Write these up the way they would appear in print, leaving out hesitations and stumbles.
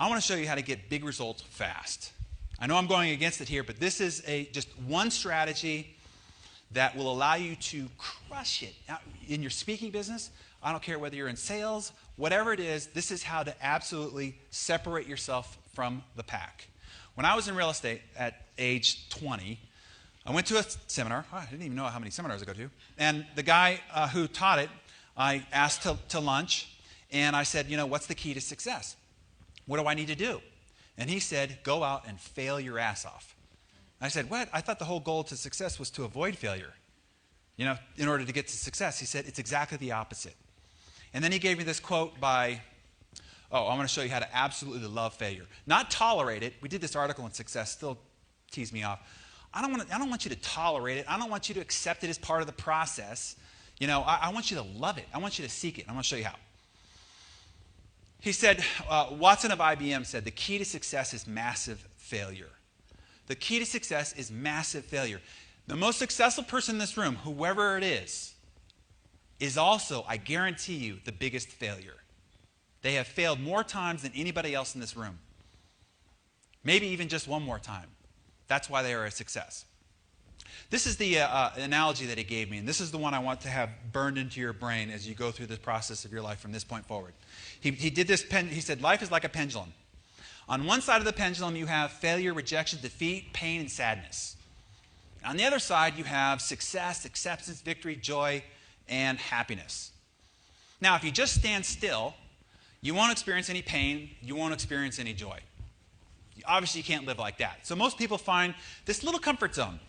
I want to show you how to get big results fast. I know I'm going against it here, but this is just one strategy that will allow you to crush it. Now, in your speaking business, I don't care whether you're in sales, whatever it is, this is how to absolutely separate yourself from the pack. When I was in real estate at age 20, I went to a seminar. I didn't even know how many seminars I go to. And the guy who taught it, I asked to lunch, and I said, what's the key to success? What do I need to do? And he said, go out and fail your ass off. I said, what? I thought the whole goal to success was to avoid failure, in order to get to success. He said, it's exactly the opposite. And then he gave me this quote by, I want to show you how to absolutely love failure. Not tolerate it. We did this article on success, still tease me off. I don't want you to tolerate it. I don't want you to accept it as part of the process. I want you to love it. I want you to seek it. I'm going to show you how. He said, Watson of IBM said, the key to success is massive failure. The key to success is massive failure. The most successful person in this room, whoever it is also, I guarantee you, the biggest failure. They have failed more times than anybody else in this room. Maybe even just one more time. That's why they are a success. This is the analogy that he gave me, and this is the one I want to have burned into your brain as you go through the process of your life from this point forward. He did this. He said, life is like a pendulum. On one side of the pendulum, you have failure, rejection, defeat, pain, and sadness. On the other side, you have success, acceptance, victory, joy, and happiness. Now, if you just stand still, you won't experience any pain, you won't experience any joy. Obviously, you can't live like that. So most people find this little comfort zone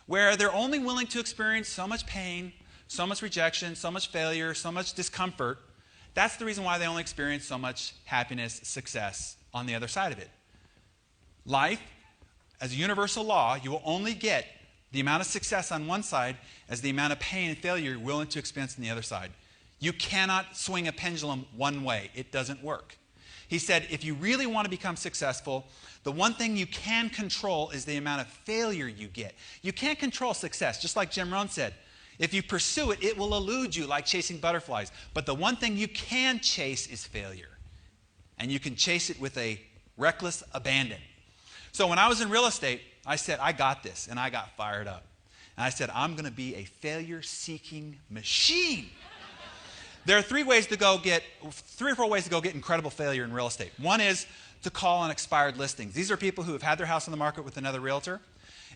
where they're only willing to experience so much pain, so much rejection, so much failure, so much discomfort. That's the reason why they only experience so much happiness, success on the other side of it. Life, as a universal law, you will only get the amount of success on one side as the amount of pain and failure you're willing to experience on the other side. You cannot swing a pendulum one way. It doesn't work. He said, if you really want to become successful, the one thing you can control is the amount of failure you get. You can't control success, just like Jim Rohn said. If you pursue it, it will elude you like chasing butterflies. But the one thing you can chase is failure. And you can chase it with a reckless abandon. So when I was in real estate, I said, I got this, and I got fired up. And I said, I'm going to be a failure-seeking machine. There are 3 or 4 ways to go get incredible failure in real estate. One is to call on expired listings. These are people who have had their house on the market with another realtor,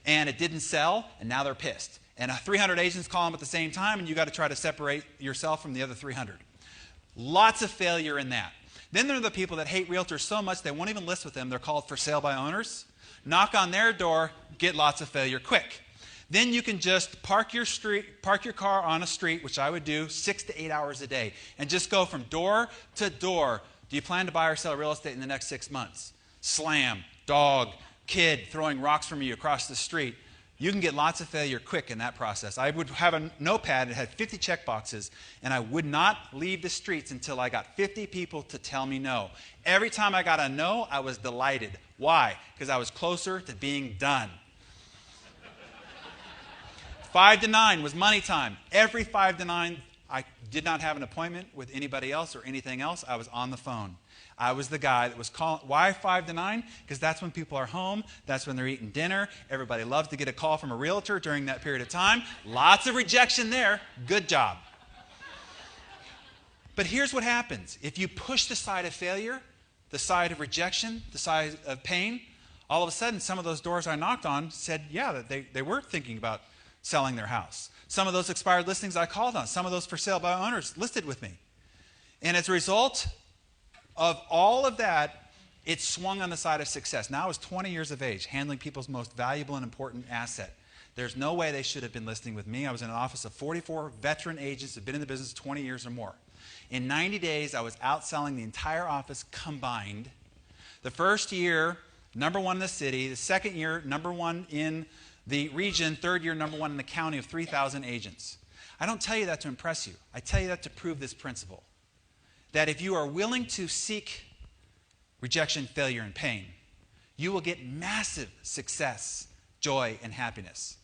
and it didn't sell, and now they're pissed. And 300 agents call them at the same time, and you got to try to separate yourself from the other 300. Lots of failure in that. Then there are the people that hate realtors so much they won't even list with them. They're called for sale by owners. Knock on their door, get lots of failure quick. Then you can just park your car on a street, which I would do 6 to 8 hours a day, and just go from door to door. Do you plan to buy or sell real estate in the next 6 months? Slam, dog, kid throwing rocks from you across the street. You can get lots of failure quick in that process. I would have a notepad that had 50 check boxes, and I would not leave the streets until I got 50 people to tell me no. Every time I got a no, I was delighted. Why? Because I was closer to being done. 5 to 9 was money time. Every 5 to 9, I did not have an appointment with anybody else or anything else. I was on the phone. I was the guy that was calling. Why 5 to 9? Because that's when people are home. That's when they're eating dinner. Everybody loves to get a call from a realtor during that period of time. Lots of rejection there. Good job. But here's what happens. If you push the side of failure, the side of rejection, the side of pain, all of a sudden some of those doors I knocked on said, yeah, that they were thinking about selling their house. Some of those expired listings I called on, some of those for sale by owners listed with me. And as a result of all of that, it swung on the side of success. Now I was 20 years of age, handling people's most valuable and important asset. There's no way they should have been listing with me. I was in an office of 44 veteran agents who have been in the business 20 years or more. In 90 days, I was outselling the entire office combined. The first year, #1 in the city. The second year, #1 in the region. Third year, #1 in the county of 3,000 agents. I don't tell you that to impress you. I tell you that to prove this principle. That if you are willing to seek rejection, failure, and pain, you will get massive success, joy, and happiness.